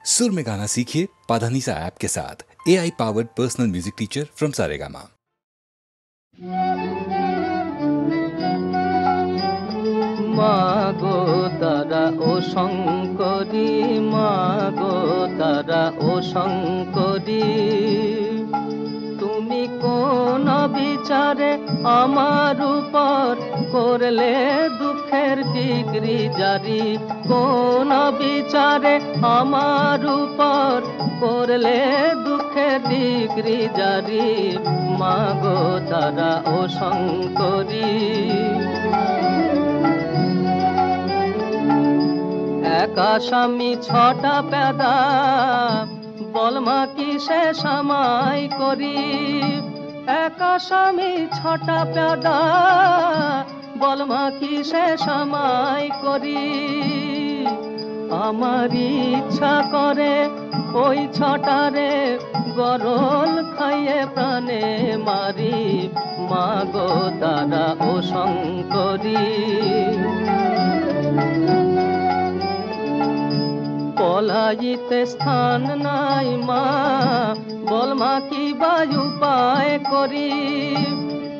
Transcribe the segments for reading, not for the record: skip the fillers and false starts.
सुर में गाना सीखिए पाधानीसा ऐप के साथ। AI powered personal music teacher from Saregama. मागो तारा ओ शंकरी, मागो तारा ओ शंकरी, তুমি কোন বিচারে আমার উপর করলে দুঃখের ডিগ্রি জারি, কোন বিচারে আমার উপর করলে দুঃখের ডিগ্রি জারি, মাগো তারা ও শঙ্করী। একা স্বামী ছটা পেদা, বলমা কিসে সামাই করি, একা স্বামী ছটা পেদা, বলমা কিসে সামাই করি, আমার ইচ্ছা করে ওই ছটারে গরল খাইয়ে প্রাণে মারি, মাগো তারা ও শঙ্করী। পলাইতে স্থান নাই মা, বলমা কি বায়ু উপায় করি,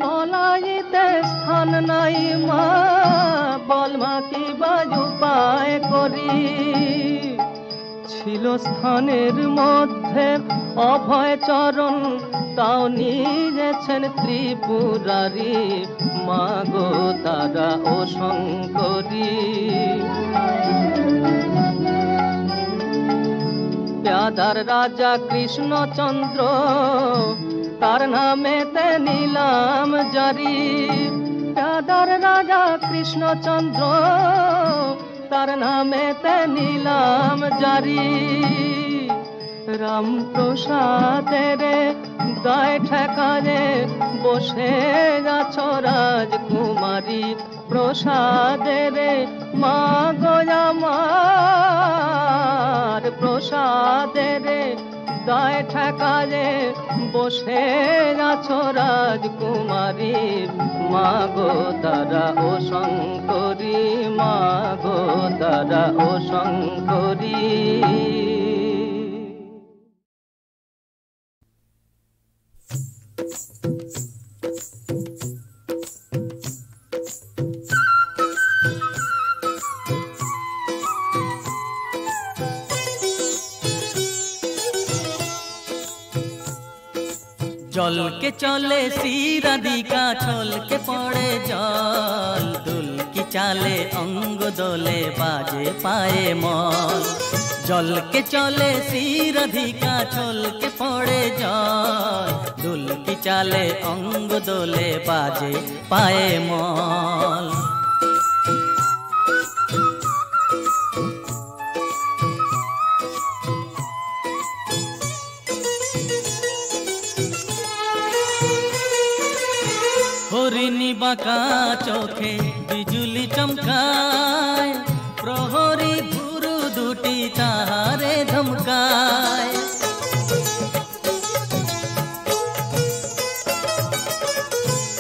পলাইতে স্থান নাই মা, বলমা কি বায়ু উপায় করি, ছিল স্থানের মধ্যে অভয় চরণ, তাও নিয়েছেন ত্রিপুরারি, মাগো তারা ও শঙ্করী। প্যাদার রাজা কৃষ্ণচন্দ্র, তার নামেতে নিলাম জারি, প্যাদার রাজা কৃষ্ণচন্দ্র, তার নামেতে নিলাম জারি, রামপ্রসাদের দায় ঠেকারে বসে আছো রাজকুমারী, প্রসাদের মা গো আমার, প্রসাদের দায় ঠেকারে বসে আছো রাজকুমারী, মাগো তারা ও শঙ্করী, মাগো তারা ও শঙ্করী। জল কে চলে শিরাধিকা, ছল কে পড়ে জল, দুল কি চালে অঙ্গ দোলে বাজে পায়ে মল, জল কে চলে শিরাধিকা, ছল কে পড়ে জল, দুল কি চালে অঙ্গ দোলে বাজে পায়ে মল। হরিণী বাঁকা চোখে বিজুলি চমকায়, প্রহরী ভুরু দুটি তাহারে ধমকায়,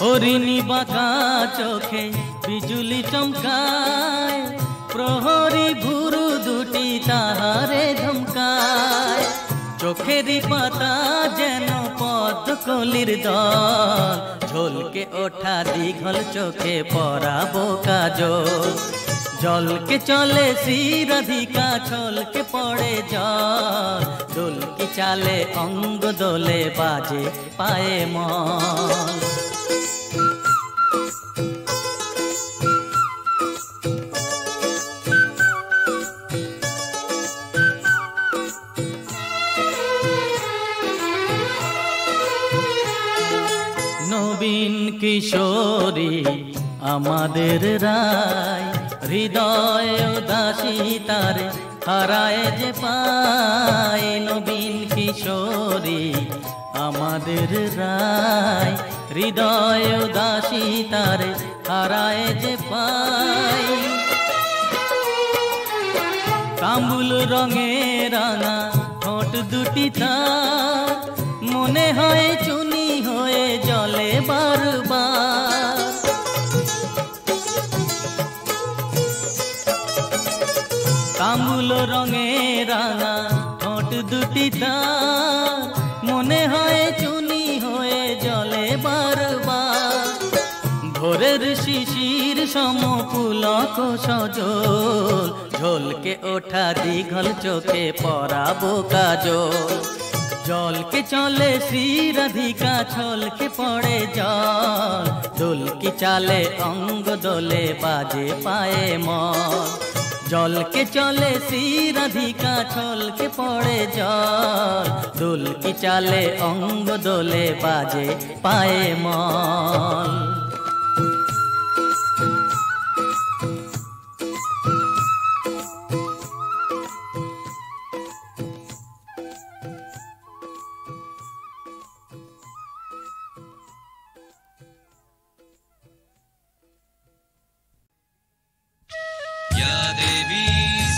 হরিণী বাঁকা চোখে বিজুলি চমকায়, প্রহরী ভুরু দুটি তাহারে ধমকায়, চোখেরই পাতা যেন পদ্মকলির দল, ঝলকে ওঠা দীঘল চোখে পরাবো কাজল, জলকে চলে শিরাধিকা, ছলকে পড়ে জল, দোল কি চালে অঙ্গ দোলে বাজে পায়ে মল। নবীন কিশোরী আমাদের রায়, হৃদয় উদাসী তারে হারায় যে পায়, নবীন কিশোরী আমাদের রায়, হৃদয় উদাসী তারে হারায় যে পায়, তাম্বুল রঙে রাঙা ঠোঁট দুটি তার, মনে হয় চুনি হয়ে জলে বারবার, তাম্বুল রঙে রাঙা দুটি তার মনে হয় চুনি হয়ে জলে বারবার। ভোরের শিশির সমপুলক সজল, ঝলকে ওঠা দীঘল চোখে পরাবো কাজল। জলকে চলে শ্রীরাধিকা ছলকে পড়ে জল, দুলকি চালে অঙ্গ দোলে বাজে পায়ে মল। জলকে চলে শ্রীরাধিকা ছলকে পড়ে জল, দুলকি চালে অঙ্গ দোলে বাজে পায়ে মল।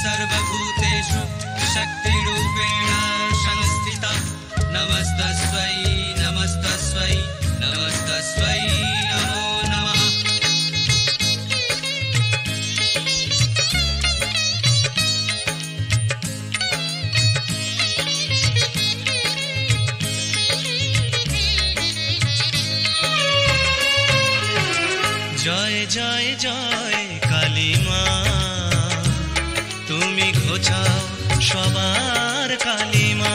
सर्वभूतेषु शक्तिरूपेण संस्थिता नमस्तस्यै नमस्तस्यै नमस्तस्यै नमो नमः। जय जय जय काली माँ, তুমি ঘোচাও সবার কালিমা।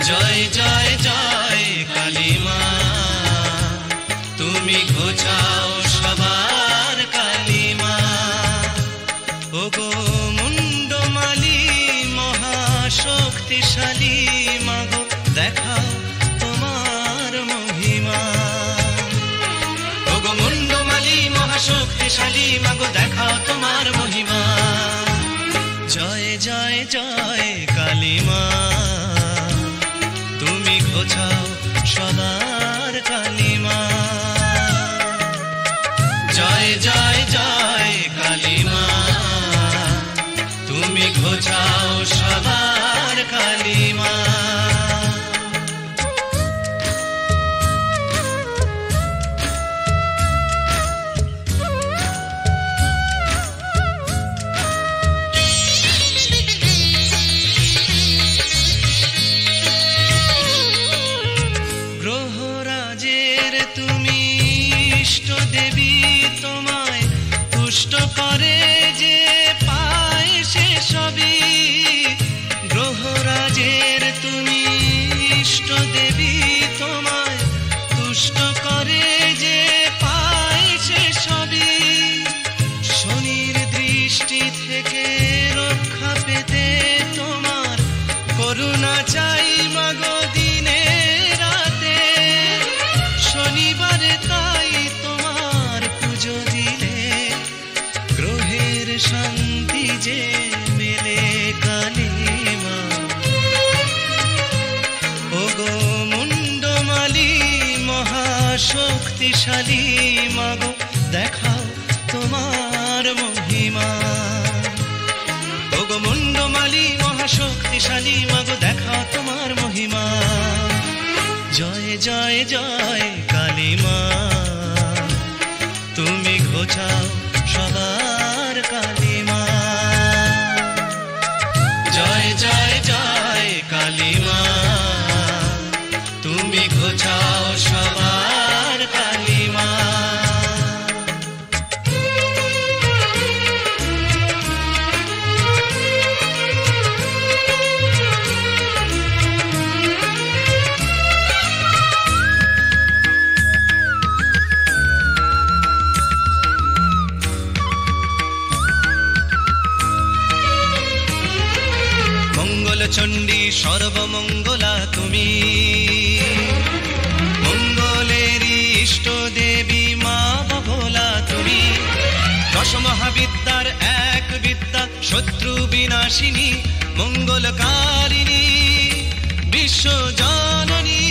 জয় জয় জয় কালিমা, তুমি ঘোচাও সবার কালিমা। ওগো মুন্ডমালি মহাশক্তিশালী মাগো, দেখাও তোমার মহিমা। ওগো মুন্ডমালি মহাশক্তিশালী মাগো, দেখাও তোমার মহিমা। জয় জয় জয় কালিমা, তুমি ঘোচাও সবার কালিমা। জয় জয় জয় কালিমা, তুমি ঘোচাও সবার কালিমা। করে যে পায় সে সবই, গ্রহরাজের তুমি ইষ্ট দেবী, তোমায় তুষ্ট করে যে পায় সে সবই। শনির দৃষ্টি থেকে রক্ষা পেতে তোমার করুণা চাই মাগো দিনে রাতে। শনিবারে তাই তোমার পুজো দিলে গ্রহের শান্তি যে মেলে কালিমা। ওগো মুন্ডমালি মহাশক্তিশালী মাগো, দেখাও তোমার মহিমা। ওগো মুন্ডমালি মহাশক্তিশালী মাগো, দেখাও তোমার মহিমা। জয় জয় জয় কালিমা, তুমি ঘোচাও সবার কালিমা। জয় জয় জয় কালিমা, তুমি ঘোচাও সবার কালিমা। চণ্ডী সর্বমঙ্গলা তুমি, মঙ্গলেরই ইষ্ট দেবী মা ভোলা তুমি। দশ মহাবিদ্যার এক বিদ্যা, শত্রু বিনাশিনী মঙ্গলকারিণী বিশ্ব জননী।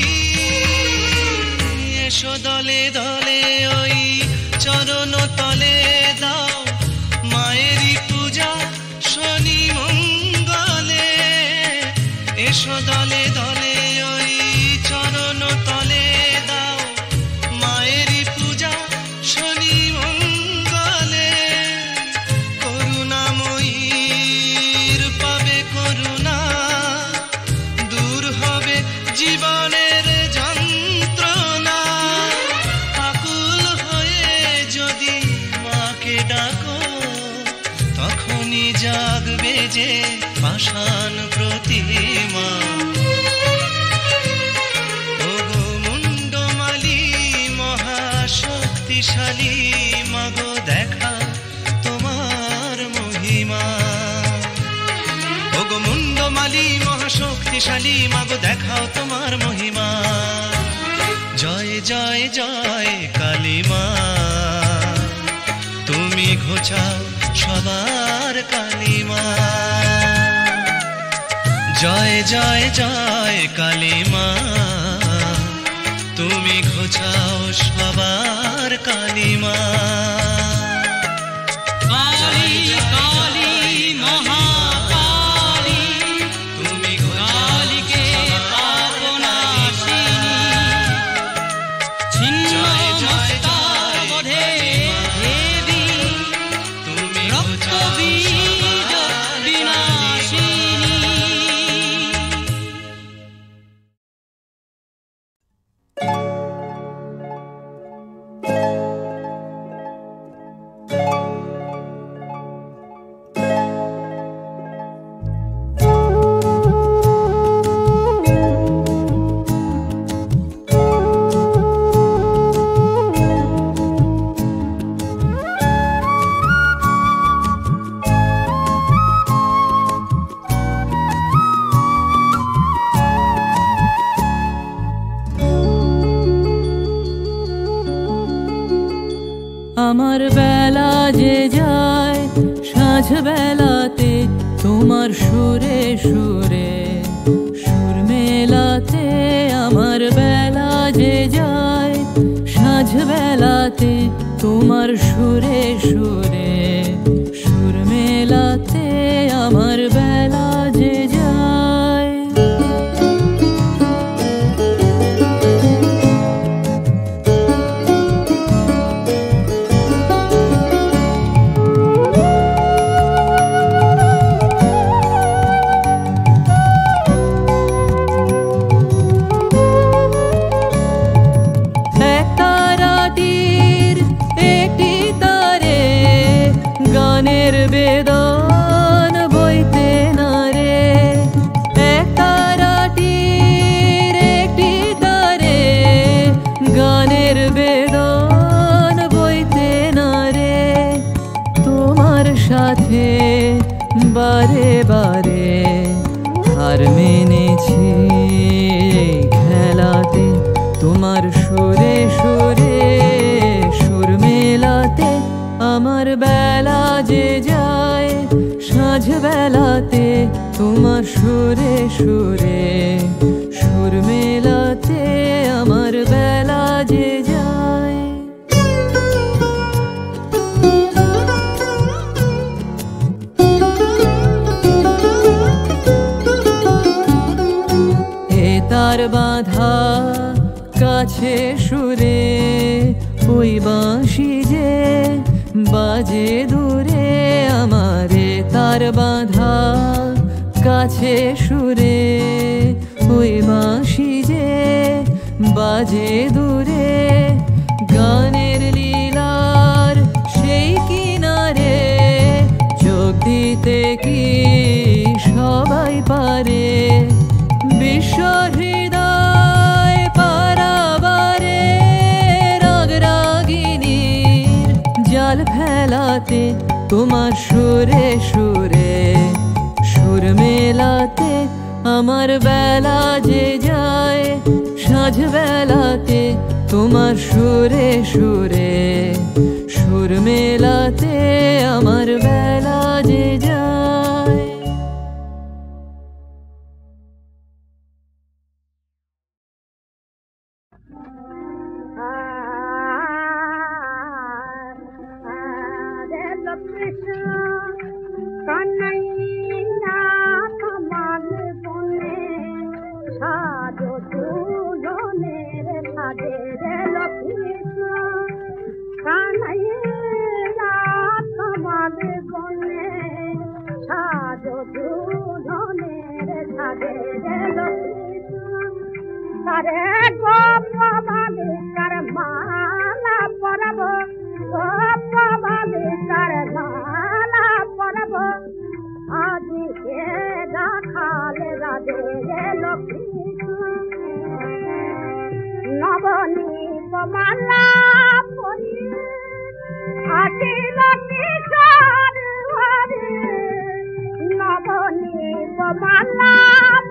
এসো দলে দলে ওই চরণ তলে দাও মায়েরই পূজা শনি মঙ্গলে। এসো দলে দলে ওই চরণ তলে দাও মায়েরই পূজা শনি মঙ্গলে। করুণাময়ীর পাবে করুণা যে পাষাণ প্রতিমা। ওগো মুন্ডমালী মহাশক্তিশালী মাগো দেখা তোমার মহিমা। ওগো মুন্ডমালী মহাশক্তিশালী মাগো দেখাও তোমার মহিমা। জয় জয় জয় কালী মা, তুমি ঘোচাও সবার কালিমা। জয় জয় জয় কালী মা, তুমি ঘোচাও সবার কালিমা। কালী কালী মহাকালী, তুমি কালীকে পাপনাশিনী, ছিন্ন মস্তক বোধে দেবী, তুমি রক্ত বীজ বিনাশিনী। আমার বেলা যে যায় সাঁঝ বেলাতে তোমার সুরে সুরে সুর মেলাতে। আমার বেলা যে যায় সাঁঝ বেলাতে তোমার সুরে সুরে সুর মেলাতে। আমার বেলা যে যায় বেদন বইতে না রে, এক তারাটির একটি তারে গানের বেদন বইতে না রে। তোমার সাথে বারে বারে হার মেনেছি খেলাতে, তোমার সুরে সুরে সুর মেলাতে। আমার বেলা যে যায় সাঁঝ বেলাতে তোমার সুরে সুরে সুর মেলাতে। আমার বেলা যে যায় এ তার বাঁধা কাছে সুরে ওই বাঁশি যে বাজে দূরে। আমারে তার বাঁধা কাছে সুরে ওই বাঁশি যে বাজে দূরে। গানের লীলার সেই কিনারে যোগ দিতে কি সবাই পারে। বিশ্ব হৃদয় পারাবারে রাগ রাগিনীর জাল ফেলাতে তোমার সুরে সুরে সুর মেলাতে। আমার বেলা যে যায় সাঁঝ বেলাতে তোমার সুরে সুরে সুর মেলাতে। আমার বেলা যে যায় আজ খালে রাধে লক্ষ্মী নবনীত মালা পরি আসিল কিশোর হরে নবনীত মালা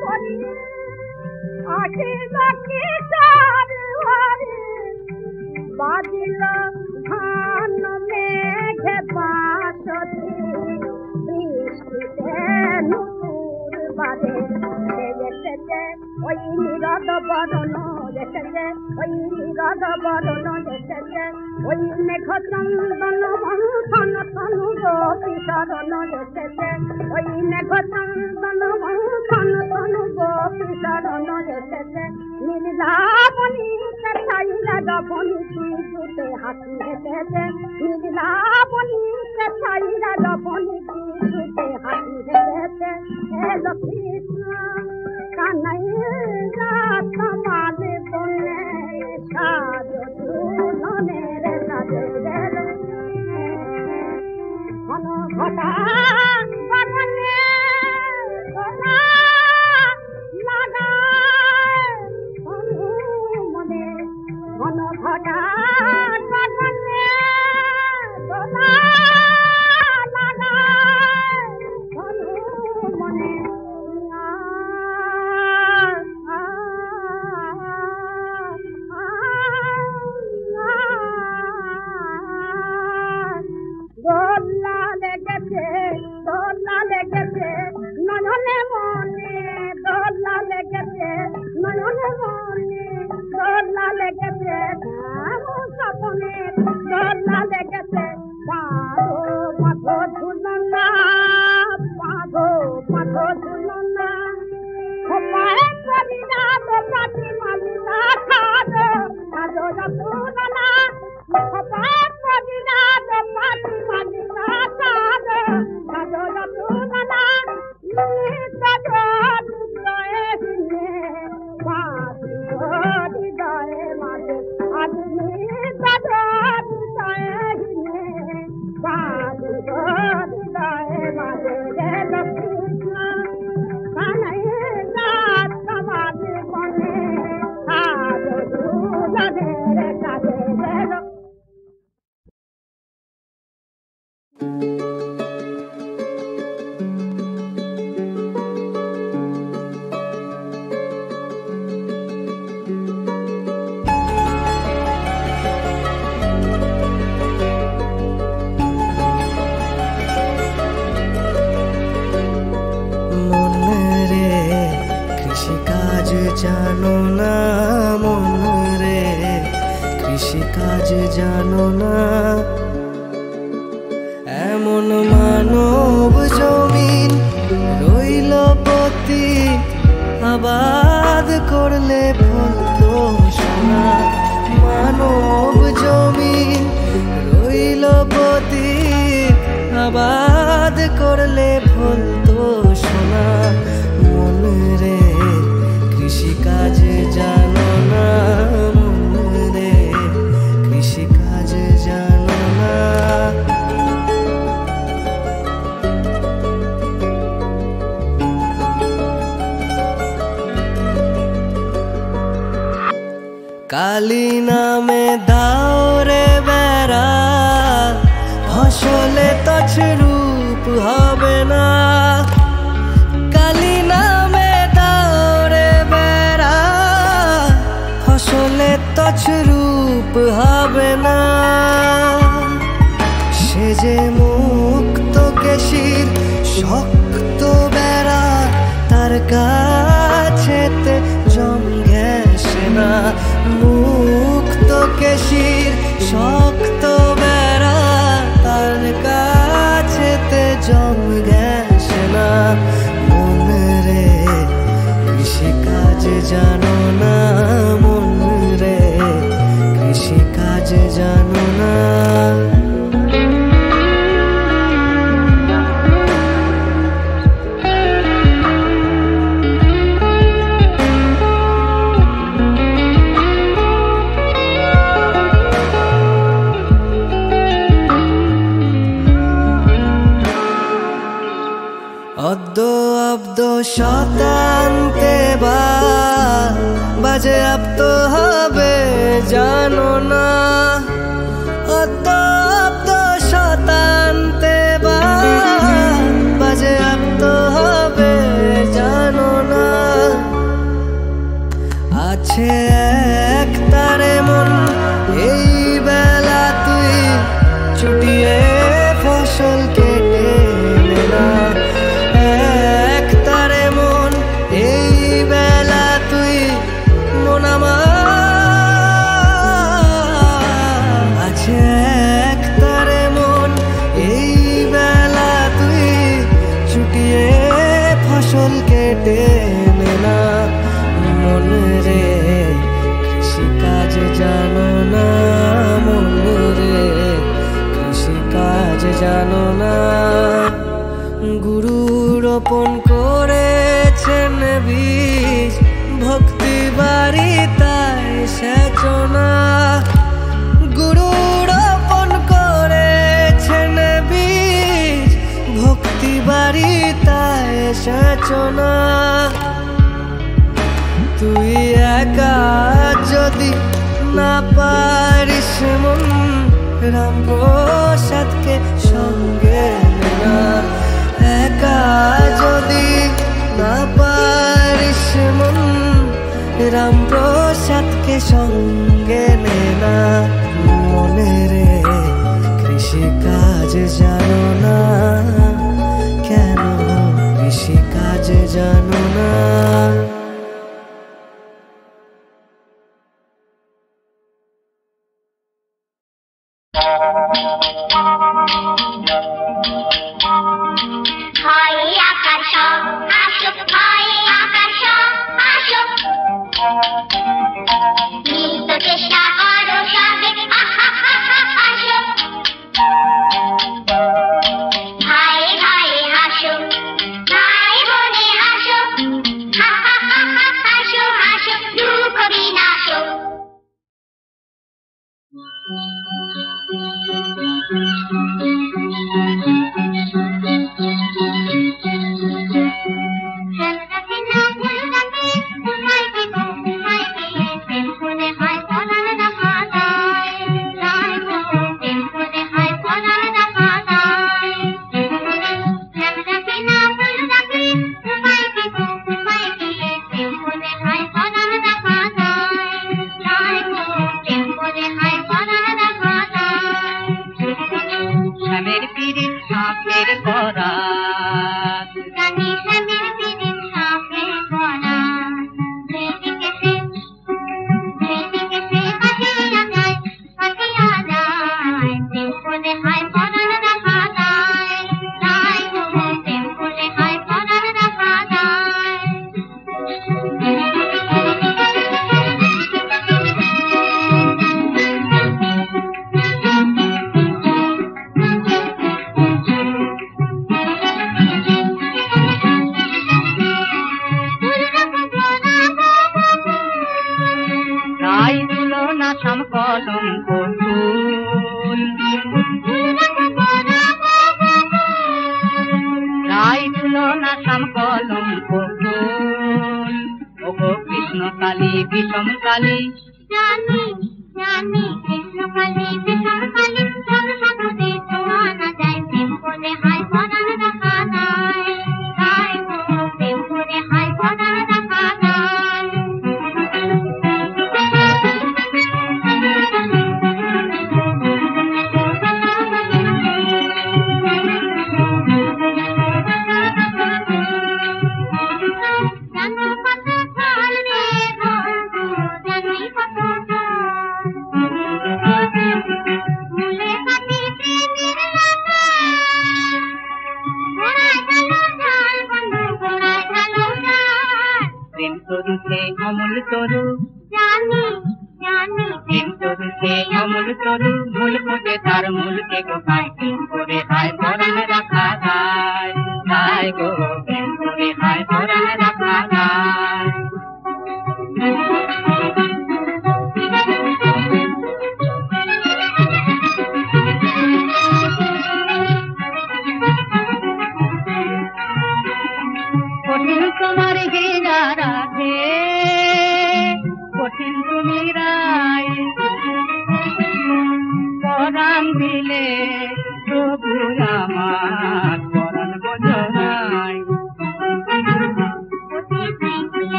পরি আসিল কিশোর হরে বাজিল ধান মেঘে বাঁশি বৃষ্টিতে নূর বাদে এসেছে ওই নিরদ বদন এসেছে ওই নিরদ বদন এসেছে ওই মেঘ চন্দন মন্থন তনু গোপী শরণ এসেছে ওই মেঘ চন্দন মন্থন তনু গোপী শরণ এসেছে নীলাবনী চাইলা গপনি কিছুতে হাসি হেসেছে নীলাবনী চাইলা গপনি কিছুতে হাসি হেসেছে এলো কৃষ্ণ কানাইয়া তোমার বনে সাজো দুলনের সাজে গেল ঘন ঘটা বনে সোনা লাগায় তনু মনে ঘন ঘটা বনে সোনা লাগায় তনু মনে দোলা লেগেছে নয়নে মনে দোলা লেগেছে নয়নে মনে দোলা লেগেছে স্বপনে দোলা লেগেছে পাধো ঝুলনা পাধো ঝুলনা পায়ে পড়িনা তো পাটি মালিনা খাদো খাদো ঝুলনা পায়ে পড়িনা তো পাটি মালিনা খাদো খাদো ঝুলনা নিতাজো হৃদয়ে হিনে হৃদয়ে মাঝে আজ নিতাজো হৃদয়ে হিনে হৃদয়ে মাঝে কৃষ্ণ কানাইয়া তোমার বনে সাজো দুলনের সাজে গেল কৃষিকাজ জানো না মন রে কৃষিকাজ জানো না এমন মানব জমিন রইল পতি আবাদ করলে ফলতো সোনা মানব জমিন রইল পতি আবাদ করলে ফলতো সোনা মন রে কৃষিকাজ জানো না মন রে কৃষিকাজ জানো না কালী নামে দাও রে বেড়া ফসলে তছরূপ হবে না কালী নামে দাও রে বেড়া ফসলে তছরূপ হবে না সে যে মুক্ত কেশির শক্ত বেড়া তার কাছেতে জম ঘেঁষে না মুক্ত কেশির শক্ত বেড়া তার কাছেতে জম ঘেঁষে না মন রে কৃষিকাজ জানো না মন রে কৃষিকাজ জানো না অব্দ শতান্তে বাজে আপ তো হবে জানো না, অব্দ শতান্তে বাজে আপ তো হবে জানো না। আছে এক তারে মন এই বেলা তুই চুটিয়ে ফসল কেটে না, এক তারে মন এই বেলা তুই মন আমার। আছে এক তারে মন এই বেলা তুই চুটিয়ে ফসল কেটে না। মন রে কৃষিকাজ জানো না, মন রে কৃষিকাজ জানো না। গুরু রোপণ করেছেন বীজ ভক্তি বাড়ি তাই সেচনা, গুরু রোপণ করেছেন বীজ ভক্তি বাড়ি তাই সেচনা। তুই একা যদি না পারিস মন রামপ্রসাদকে সঙ্গে না, একা যদি না পারিস মন রামপ্রসাদকে সঙ্গে না। মনে রে কৃষিকাজ জানো না, কেন কৃষিকাজ জানো না। কঠিন তোমার হীরা রাধে কঠিন তুমি রায় পরাণ দিলে প্রভু আমার পরাণ বোঝো নাই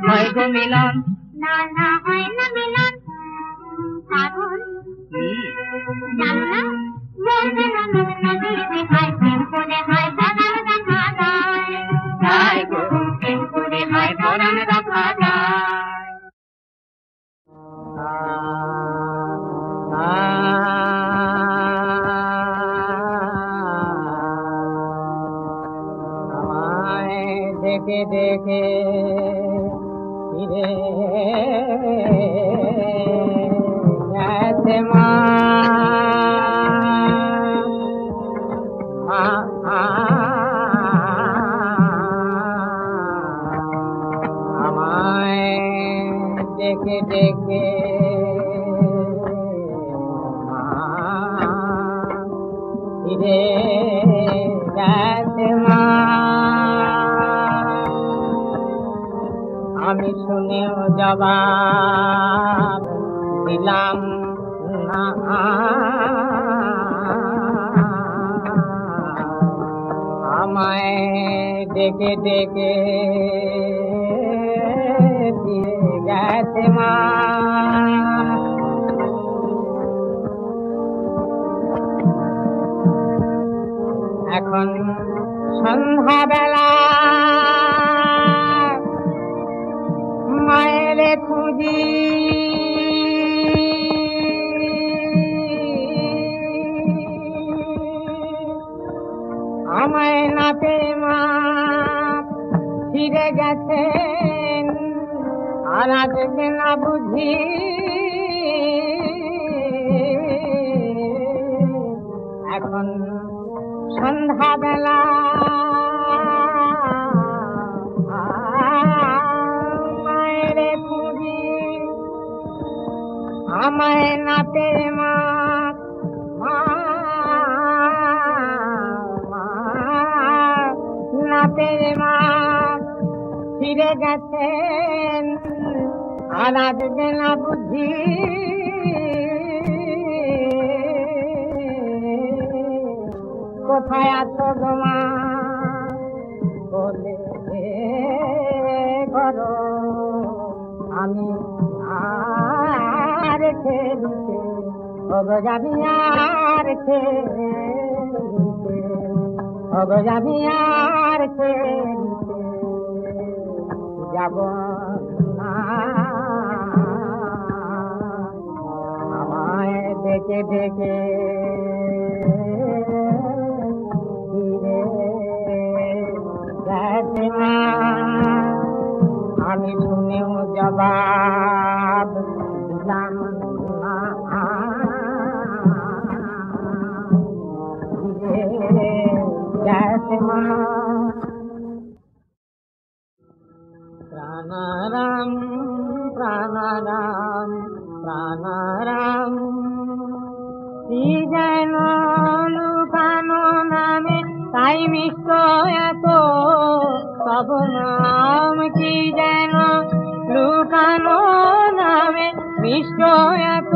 হয় গো মিলন না না হয় না মিলন কারণ জানো না বলতে না নদীতে হয় প্রেম করে হয় পরাণ রাখা যায় তাই গো প্রেম করে হয় পরাণ রাখা যায় আমায় দেখে দেখে ফিরে গেছে মা আমায় দেখে দেখে ফিরে গেছে মা আমি শুনেও জবাব দিলাম না আমায় ডেকে ডেকে দিয়ে গেছে মা এখন সন্ধ্যাবেলা মায়ের খুঁজি আমায় নাতে মা ফিরে গেছেন আর আজকে না বুঝি এখন সন্ধ্যাবেলা মায়ের খুঁজি আমায় নাতে মা নাতে মা ফিরে গেছেন আর আজকে না বুঝি কোথায় আছো গো মা বলে করো আমি আর খেলিতে ওগো যাবি আর খেলিতে ওগো যাবি আর খেলিতে যাব না আমায় দেখে দেখে ফিরে গেছে মা আমি শুনেও জবাব দিলাম না ফিরে গেছে মা প্রাণারাম প্রাণারাম প্রাণারাম কি যেন লুকানো নামে তাই মিষ্ট এত সব নাম কি যেন লুকানো নামে মিষ্ট এত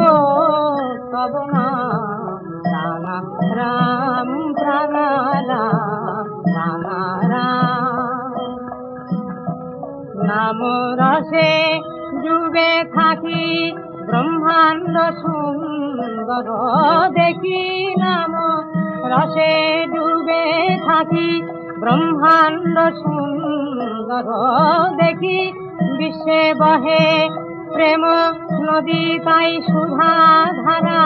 সব নাম প্রাণারাম প্রাণারাম প্রাণারাম নাম রসে ডুবে থাকি ব্রহ্মাণ্ড সুন্দর দেখি নাম রসে ডুবে থাকি ব্রহ্মাণ্ড সুন্দর দেখি বিশ্বে বহে প্রেম নদী তাই সুধা ধারা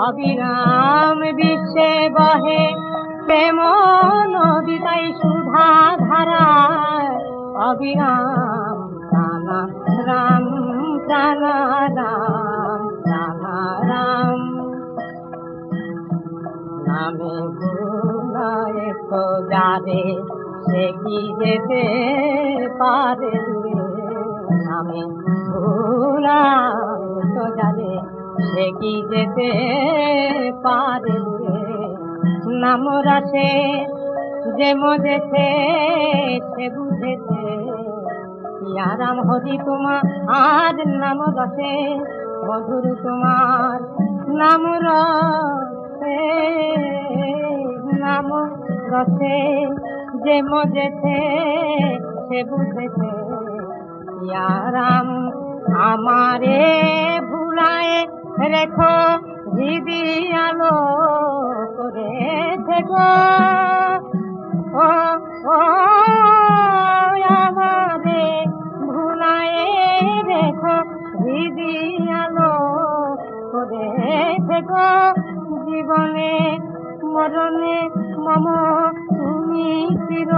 অবিরাম বিশ্বে বহে প্রেম নদী তাই সুধা ধারা অবিরাম প্রাণারাম প্রাণারাম প্রাণারাম নামে গুণায় তো যাবে সে কি যেতে পারে নামে গুণায় তো যাবে সে কি যেতে পারে নাম রসে যে মজেছে সে বুঝেছে ইয়া রাম হরি তোমার নাম রসে মধুর তোমার নাম রসে নাম রসে যে মজেছে সে বুঝেছে ইয়া রাম আমারে ভুলায় রেখো হৃদি আলো করে থেকো ও ও আমারে ভুলায় রেখো হৃদি আলো করে থেকো জীবনে মরণে মম তুমি চির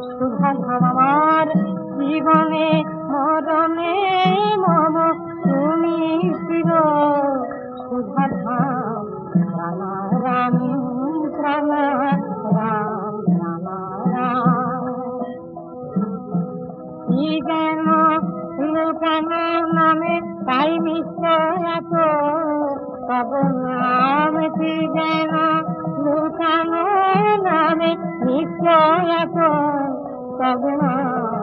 শুভাধাম আমার জীবনে মরণে মম তুমি চির শুভাধাম রাম রাম রাম রাম রাম রাম কি যেন লুকানো নামে তাই মিশ্র এত তব নাম কি যেন লুকানো নামে মিশ্র এত তব নাম